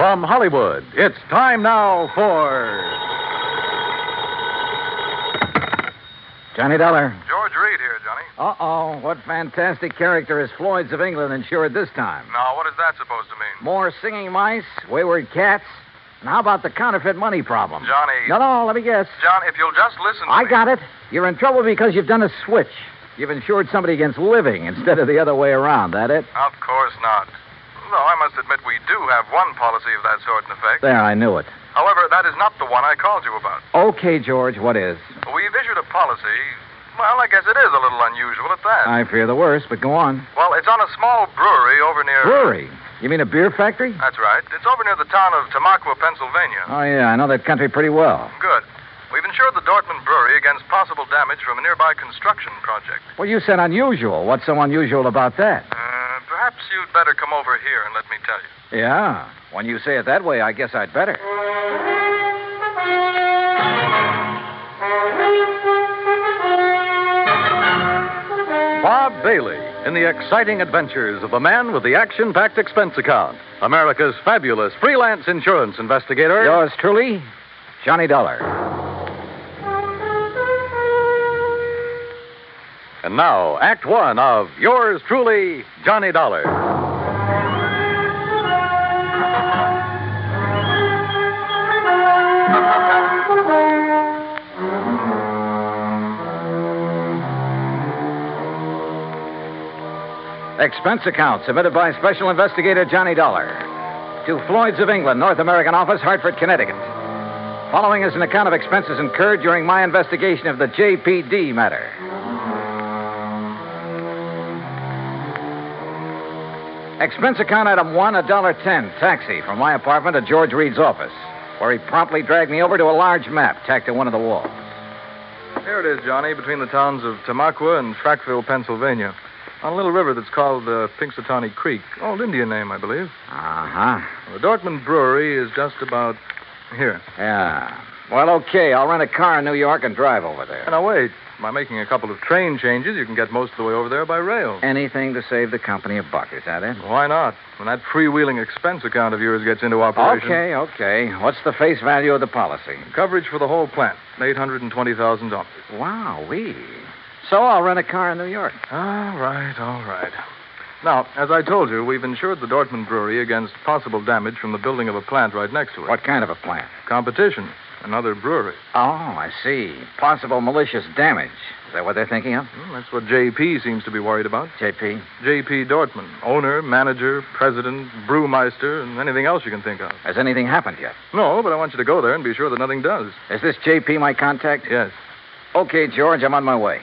From Hollywood, it's time now for... Johnny Dollar. George Reed here, Johnny. Uh-oh. What fantastic character is Floyd's of England insured this time? Now, what is that supposed to mean? More singing mice, wayward cats, and how about the counterfeit money problem? Johnny. No, let me guess. John, if you'll just listen to I me. got it. You're in trouble because you've done a switch. You've insured somebody against living instead of the other way around, that it? Of course not. Though I must admit we do have one policy of that sort in effect. There, I knew it. However, that is not the one I called you about. Okay, George, what is? We've issued a policy. Well, I guess it is a little unusual at that. I fear the worst, but go on. Well, it's on a small brewery over near... Brewery? You mean a beer factory? That's right. It's over near the town of Tamaqua, Pennsylvania. Oh, yeah, I know that country pretty well. Good. We've insured the Dortmund Brewery against possible damage from a nearby construction project. Well, you said unusual. What's so unusual about that? Perhaps you'd better come over here and let me tell you. Yeah. When you say it that way, I guess I'd better. Bob Bailey in the exciting adventures of the man with the action-packed expense account. America's fabulous freelance insurance investigator. Yours truly, Johnny Dollar. And now, Act One of yours truly, Johnny Dollar. Expense account submitted by Special Investigator Johnny Dollar to Floyd's of England, North American Office, Hartford, Connecticut. Following is an account of expenses incurred during my investigation of the JPD matter. Expense account item 1, $1.10, taxi from my apartment to George Reed's office, where he promptly dragged me over to a large map tacked to one of the walls. Here it is, Johnny, between the towns of Tamaqua and Frackville, Pennsylvania. On a little river that's called Pinxatawney Creek. Old Indian name, I believe. Uh-huh. The Dortmund Brewery is just about here. Yeah. Well, okay, I'll rent a car in New York and drive over there. Now, wait. By making a couple of train changes, you can get most of the way over there by rail. Anything to save the company a buck, is that it? Why not? When that freewheeling expense account of yours gets into operation. Okay. What's the face value of the policy? Coverage for the whole plant, $820,000. Wow-wee. So I'll rent a car in New York. All right. Now, as I told you, we've insured the Dortmund Brewery against possible damage from the building of a plant right next to it. What kind of a plant? Competition. Another brewery. Oh, I see. Possible malicious damage. Is that what they're thinking of? That's what JP seems to be worried about. JP? JP Dortmund. Owner, manager, president, brewmeister, and anything else you can think of. Has anything happened yet? No, but I want you to go there and be sure that nothing does. Is this JP my contact? Yes. Okay, George, I'm on my way.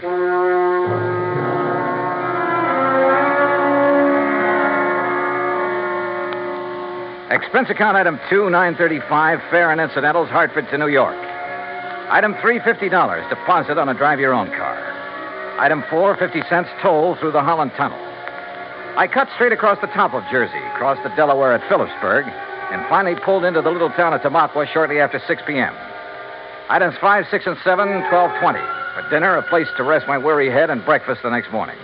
Expense account item 2, $935, fare and incidentals, Hartford to New York. Item 3, $50, deposit on a drive-your-own car. Item 4, 50 cents toll through the Holland Tunnel. I cut straight across the top of Jersey, crossed the Delaware at Phillipsburg, and finally pulled into the little town of Tamaqua shortly after 6 p.m. Items 5, 6, and 7, $12.20. For dinner, a place to rest my weary head, and breakfast the next morning.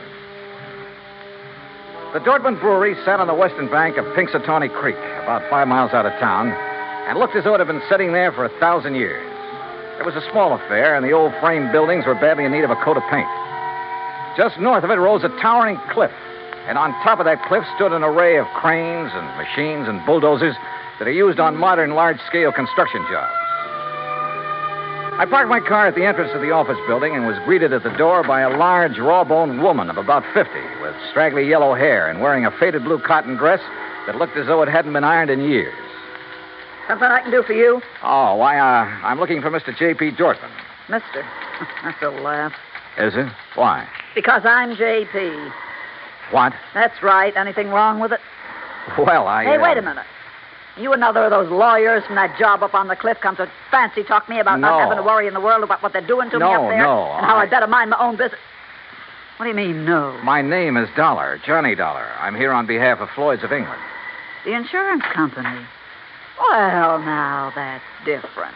The Dortmund Brewery sat on the western bank of Pinxatawney Creek, about 5 miles out of town, and looked as though it had been sitting there for 1,000 years. It was a small affair, and the old frame buildings were badly in need of a coat of paint. Just north of it rose a towering cliff, and on top of that cliff stood an array of cranes and machines and bulldozers that are used on modern large-scale construction jobs. I parked my car at the entrance of the office building and was greeted at the door by a large, raw-boned woman of about 50 with straggly yellow hair and wearing a faded blue cotton dress that looked as though it hadn't been ironed in years. Something I can do for you? Oh, why, I'm looking for Mr. J.P. Dortmund. Mister. That's a laugh. Is it? Why? Because I'm J.P. What? That's right. Anything wrong with it? Well, Hey, wait a minute. You another of those lawyers from that job up on the cliff come to fancy talk me about not having to worry in the world about what they're doing to me up there? No. And how I'd better mind my own business. What do you mean, no? My name is Dollar, Johnny Dollar. I'm here on behalf of Floyd's of England. The insurance company? Well, now, that's different.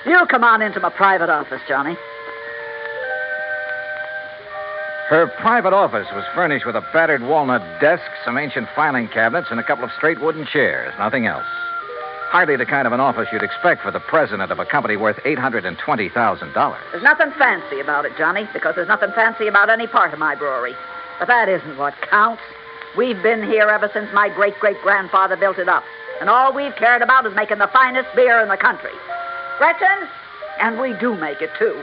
You come on into my private office, Johnny. Her private office was furnished with a battered walnut desk, some ancient filing cabinets, and a couple of straight wooden chairs. Nothing else. Hardly the kind of an office you'd expect for the president of a company worth $820,000. There's nothing fancy about it, Johnny, because there's nothing fancy about any part of my brewery. But that isn't what counts. We've been here ever since my great-great-grandfather built it up. And all we've cared about is making the finest beer in the country. Gretchen? And we do make it, too.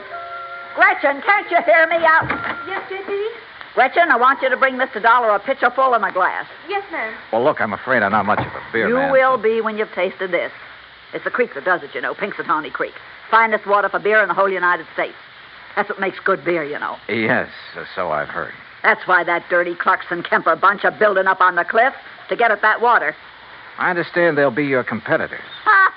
Gretchen, can't you hear me out? Yes, J.P.? Gretchen, I want you to bring Mr. Dollar a pitcher full and a glass. Yes, ma'am. Well, look, I'm afraid I'm not much of a beer man. You will be when you've tasted this. It's the creek that does it, you know, Pinxatawney Creek. Finest water for beer in the whole United States. That's what makes good beer, you know. Yes, so I've heard. That's why that dirty Clarkson Kemper bunch are building up on the cliff to get at that water. I understand they'll be your competitors. Ha!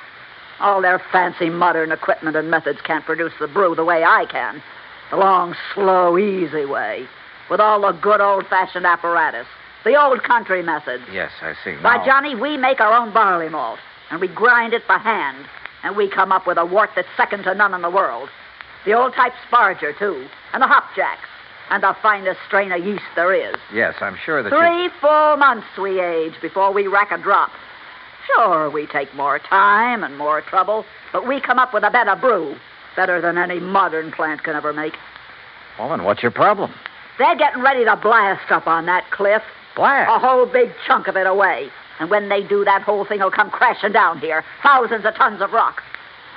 All their fancy modern equipment and methods can't produce the brew the way I can. The long, slow, easy way. With all the good old-fashioned apparatus. The old country methods. Yes, I see. Why, Now- Johnny, we make our own barley malt. And we grind it by hand. And we come up with a wort that's second to none in the world. The old-type Sparger, too. And the hopjacks. And the finest strain of yeast there is. Yes, I'm sure that 3 full months we age before we rack a drop. Sure, we take more time and more trouble, but we come up with a better brew. Better than any modern plant can ever make. Well, then what's your problem? They're getting ready to blast up on that cliff. Blast? A whole big chunk of it away. And when they do, that whole thing will come crashing down here. Thousands of tons of rock.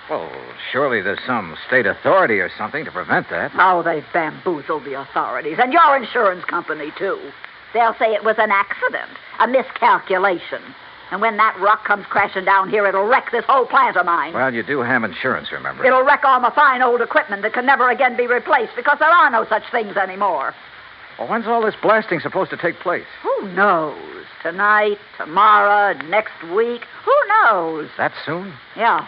Well, surely there's some state authority or something to prevent that. Oh, they've bamboozled the authorities. And your insurance company, too. They'll say it was an accident, a miscalculation. And when that rock comes crashing down here, it'll wreck this whole plant of mine. Well, you do have insurance, remember? It'll wreck all my fine old equipment that can never again be replaced because there are no such things anymore. Well, when's all this blasting supposed to take place? Who knows? Tonight, tomorrow, next week. Who knows? That soon? Yeah.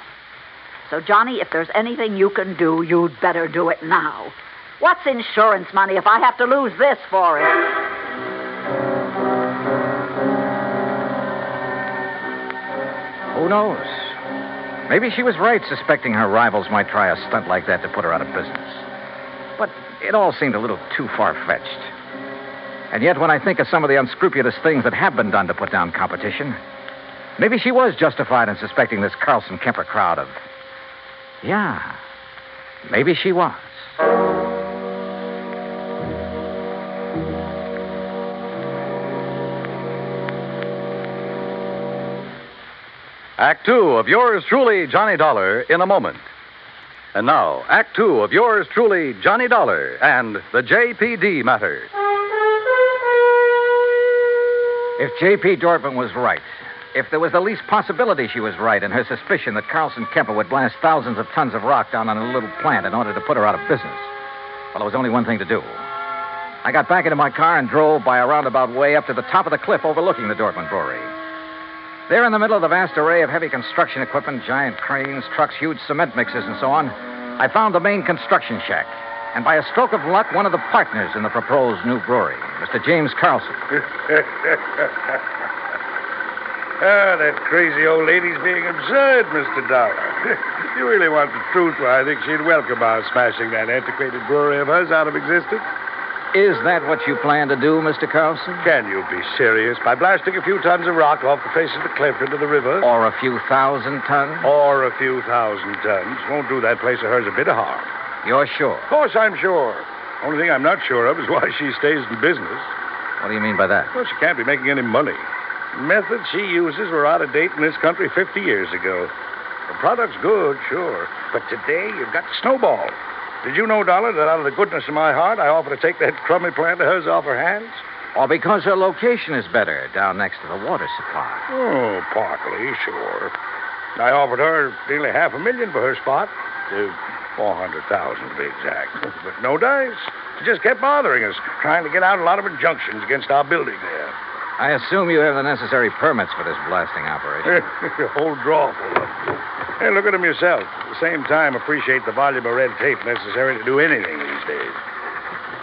So, Johnny, if there's anything you can do, you'd better do it now. What's insurance money if I have to lose this for it? Who knows? Maybe she was right suspecting her rivals might try a stunt like that to put her out of business. But it all seemed a little too far-fetched. And yet, when I think of some of the unscrupulous things that have been done to put down competition, maybe she was justified in suspecting this Carlson Kemper crowd of... Yeah, maybe she was. Act Two of yours truly, Johnny Dollar, in a moment. And now, Act Two of yours truly, Johnny Dollar, and the JPD matter. If J.P. Dortmund was right, if there was the least possibility she was right in her suspicion that Carlson Kemper would blast thousands of tons of rock down on a little plant in order to put her out of business, well, there was only one thing to do. I got back into my car and drove by a roundabout way up to the top of the cliff overlooking the Dortmund Brewery. There in the middle of the vast array of heavy construction equipment, giant cranes, trucks, huge cement mixers, and so on, I found the main construction shack. And by a stroke of luck, one of the partners in the proposed new brewery, Mr. James Carlson. That crazy old lady's being absurd, Mr. Dollar. If you really want the truth, well, I think she'd welcome our smashing that antiquated brewery of hers out of existence. Is that what you plan to do, Mr. Carlson? Can you be serious? By blasting a few tons of rock off the face of the cliff into the river? Or a few thousand tons? Or a few thousand tons. Won't do that place of hers a bit of harm. You're sure? Of course I'm sure. Only thing I'm not sure of is why she stays in business. What do you mean by that? Well, she can't be making any money. The methods she uses were out of date in this country 50 years ago. The product's good, sure. But today, you've got to snowball. Did you know, Dollar, that out of the goodness of my heart, I offer to take that crummy plant of hers off her hands? Or because her location is better down next to the water supply? Oh, partly, sure. I offered her nearly $500,000 for her spot. 400,000 to be exact. But no dice. She just kept bothering us, trying to get out a lot of injunctions against our building there. I assume you have the necessary permits for this blasting operation. A whole drawer full of them. Hey, look at them yourself. At the same time, appreciate the volume of red tape necessary to do anything these days.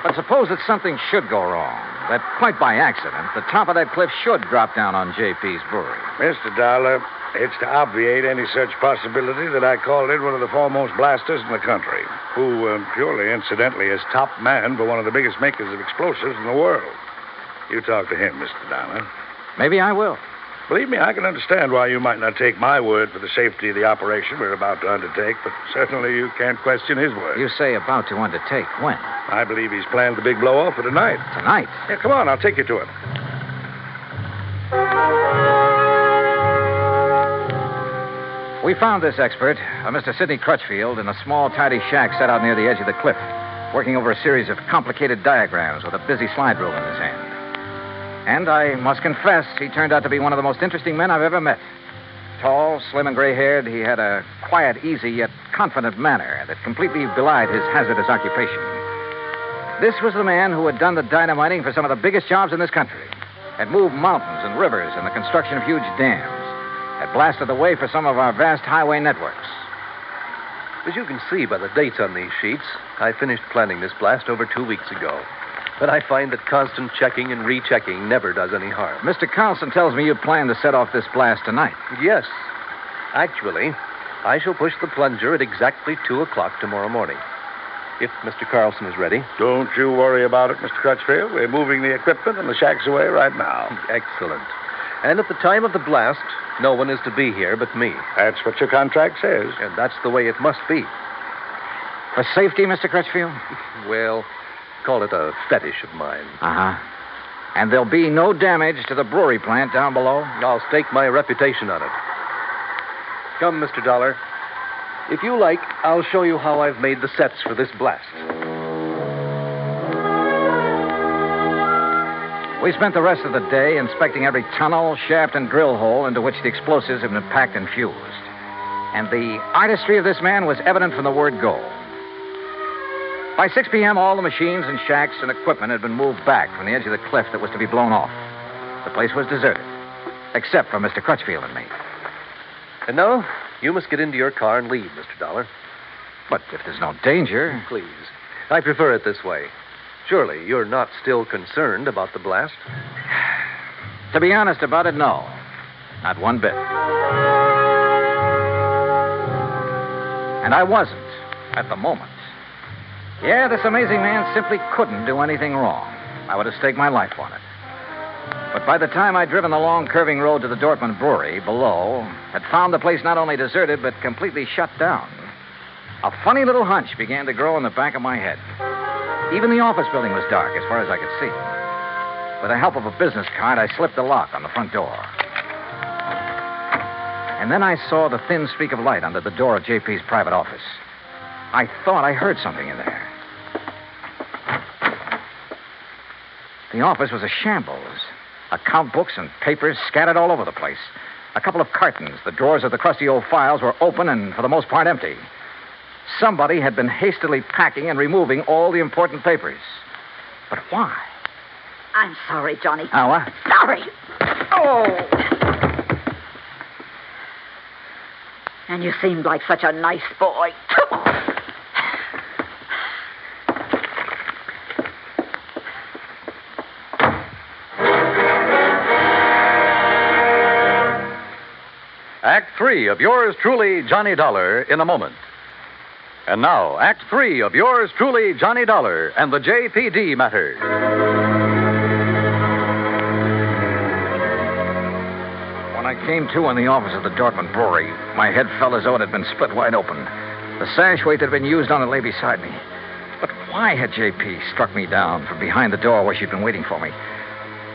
But suppose that something should go wrong, that quite by accident, the top of that cliff should drop down on J.P.'s brewery. Mr. Dollar, it's to obviate any such possibility that I called in one of the foremost blasters in the country, who, purely incidentally, is top man for one of the biggest makers of explosives in the world. You talk to him, Mr. Dollar. Maybe I will. Believe me, I can understand why you might not take my word for the safety of the operation we're about to undertake, but certainly you can't question his word. You say about to undertake. When? I believe he's planned the big blow-off for tonight. Tonight? Yeah, come on, I'll take you to him. We found this expert, Mr. Sidney Crutchfield, in a small, tidy shack set out near the edge of the cliff, working over a series of complicated diagrams with a busy slide rule in his hand. And I must confess, he turned out to be one of the most interesting men I've ever met. Tall, slim, and gray-haired, he had a quiet, easy, yet confident manner that completely belied his hazardous occupation. This was the man who had done the dynamiting for some of the biggest jobs in this country, had moved mountains and rivers in the construction of huge dams, had blasted the way for some of our vast highway networks. As you can see by the dates on these sheets, I finished planning this blast over 2 weeks ago. But I find that constant checking and rechecking never does any harm. Mr. Carlson tells me you plan to set off this blast tonight. Yes. Actually, I shall push the plunger at exactly 2 o'clock tomorrow morning. If Mr. Carlson is ready. Don't you worry about it, Mr. Crutchfield. We're moving the equipment and the shack's away right now. Excellent. And at the time of the blast, no one is to be here but me. That's what your contract says. And that's the way it must be. For safety, Mr. Crutchfield? Well, call it a fetish of mine. Uh-huh. And there'll be no damage to the brewery plant down below? I'll stake my reputation on it. Come, Mr. Dollar. If you like, I'll show you how I've made the sets for this blast. We spent the rest of the day inspecting every tunnel, shaft, and drill hole into which the explosives have been packed and fused. And the artistry of this man was evident from the word go. By 6 p.m., all the machines and shacks and equipment had been moved back from the edge of the cliff that was to be blown off. The place was deserted, except for Mr. Crutchfield and me. And now, you must get into your car and leave, Mr. Dollar. But if there's no danger... Please. I prefer it this way. Surely you're not still concerned about the blast? To be honest about it, no. Not one bit. And I wasn't, at the moment. Yeah, this amazing man simply couldn't do anything wrong. I would have staked my life on it. But by the time I'd driven the long, curving road to the Dortmund Brewery below, had found the place not only deserted, but completely shut down, a funny little hunch began to grow in the back of my head. Even the office building was dark as far as I could see. With the help of a business card, I slipped the lock on the front door. And then I saw the thin streak of light under the door of JP's private office. I thought I heard something in there. The office was a shambles. Account books and papers scattered all over the place. A couple of cartons. The drawers of the crusty old files were open and, for the most part, empty. Somebody had been hastily packing and removing all the important papers. But why? I'm sorry, Johnny. Oh, what? Sorry. Oh! And you seemed like such a nice boy. Act 3 of yours truly, Johnny Dollar, in a moment. And now, Act 3 of yours truly, Johnny Dollar, and the JPD matter. When I came to in the office of the Dortmund Brewery, my head felt as though it had been split wide open. The sash weight that had been used on it lay beside me. But why had JP struck me down from behind the door where she'd been waiting for me?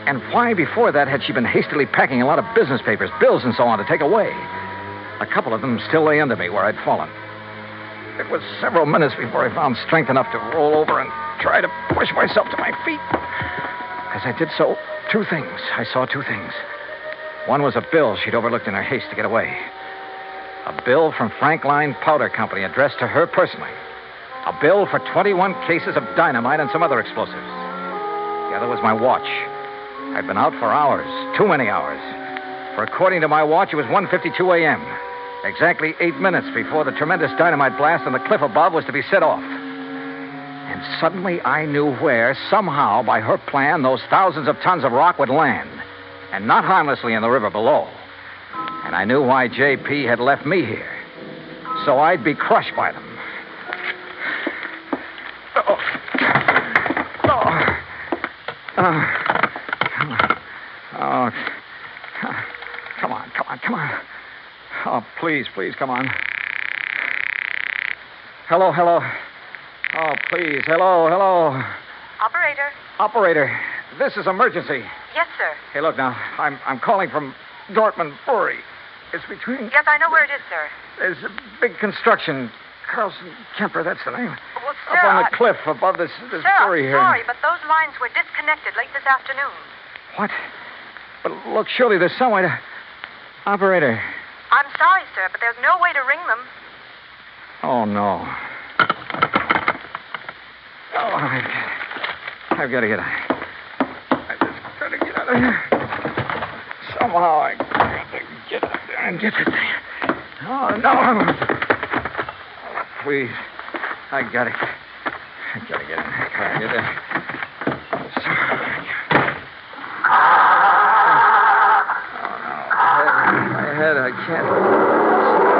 And why, before that, had she been hastily packing a lot of business papers, bills, and so on to take away? A couple of them still lay under me where I'd fallen. It was several minutes before I found strength enough to roll over and try to push myself to my feet. As I did so, I saw two things. One was a bill she'd overlooked in her haste to get away. A bill from Frank Line Powder Company addressed to her personally. A bill for 21 cases of dynamite and some other explosives. The other was my watch. I'd been out for hours, too many hours. For according to my watch, it was 1:52 a.m., exactly 8 minutes before the tremendous dynamite blast on the cliff above was to be set off. And suddenly I knew where, somehow, by her plan, those thousands of tons of rock would land, and not harmlessly in the river below. And I knew why J.P. had left me here, so I'd be crushed by them. Oh, please, come on. Hello. Oh, please, hello. Operator, this is emergency. Yes, sir. Hey, look now, I'm calling from Dortmund Brewery. It's between... Yes, I know where it is, sir. There's a big construction. Carlson Kemper, that's the name. Well, sir, Up on the cliff above this sir, brewery here. I'm sorry, but those lines were disconnected late this afternoon. What? But look, surely there's some way to... Operator. I'm sorry, sir, but there's no way to ring them. Oh, no. Oh, I've got to get out. I just got to get out of here. Somehow I got to get out there and get the thing. Oh, no. Oh, please. I got to get in. I got to get in. Oh, no. My head, I can't...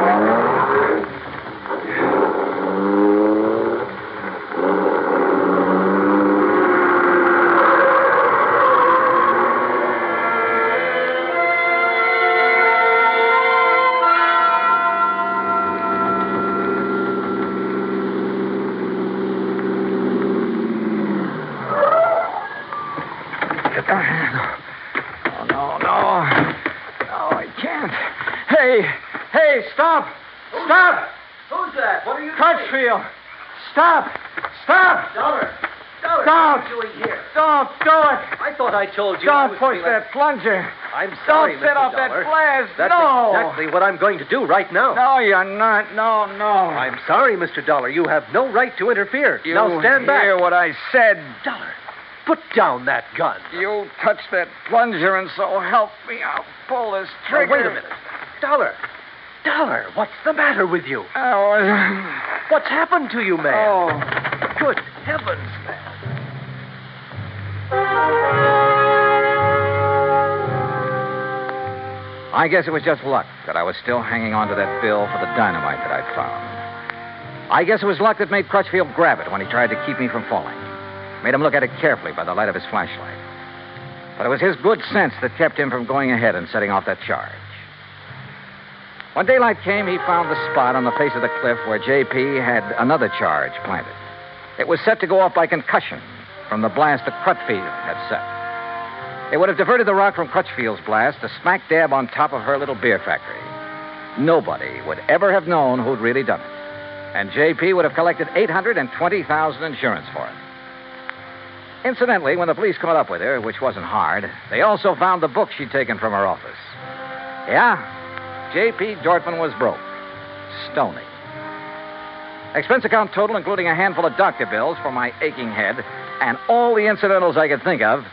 Hey, stop! Stop! Who's that? What are you Crutchfield! Stop! Dollar, Don't! what are you doing here? Don't do it! I thought I told you. I Don't was push feeling- that plunger! I'm sorry, Don't set Mr. off that Dollar. blast! That's no! exactly what I'm going to do right now. No, you're not. No. I'm sorry, Mr. Dollar. You have no right to interfere. You now stand back. hear what I said. Dollar, put down that gun. You touch that plunger, and so help me, I'll pull this Now, trigger. wait a minute. Dollar, what's the matter with you? Oh, What's happened to you, man? oh. Good heavens, man. I guess it was just luck that I was still hanging on to that bill for the dynamite that I'd found. I guess it was luck that made Crutchfield grab it when he tried to keep me from falling. Made him look at it carefully by the light of his flashlight. But it was his good sense that kept him from going ahead and setting off that charge. When daylight came, he found the spot on the face of the cliff where J.P. had another charge planted. It was set to go off by concussion from the blast that Crutchfield had set. It would have diverted the rock from Crutchfield's blast to smack dab on top of her little beer factory. Nobody would ever have known who'd really done it. And J.P. would have collected $820,000 insurance for it. Incidentally, when the police caught up with her, which wasn't hard, they also found the book she'd taken from her office. Yeah, J.P. Dortmund was broke. Stony. Expense account total, including a handful of doctor bills for my aching head and all the incidentals I could think of,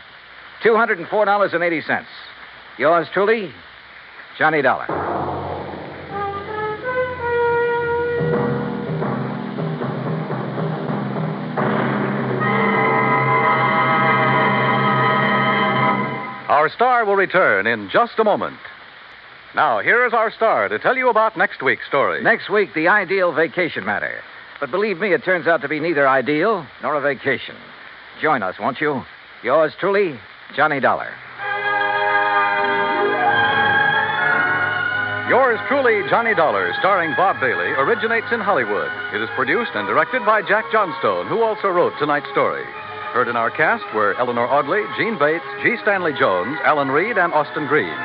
$204.80. Yours truly, Johnny Dollar. Our star will return in just a moment. Now, here is our star to tell you about next week's story. Next week, the ideal vacation matter. But believe me, it turns out to be neither ideal nor a vacation. Join us, won't you? Yours truly, Johnny Dollar. Yours truly, Johnny Dollar, starring Bob Bailey, originates in Hollywood. It is produced and directed by Jack Johnstone, who also wrote tonight's story. Heard in our cast were Eleanor Audley, Gene Bates, G. Stanley Jones, Alan Reed, and Austin Green.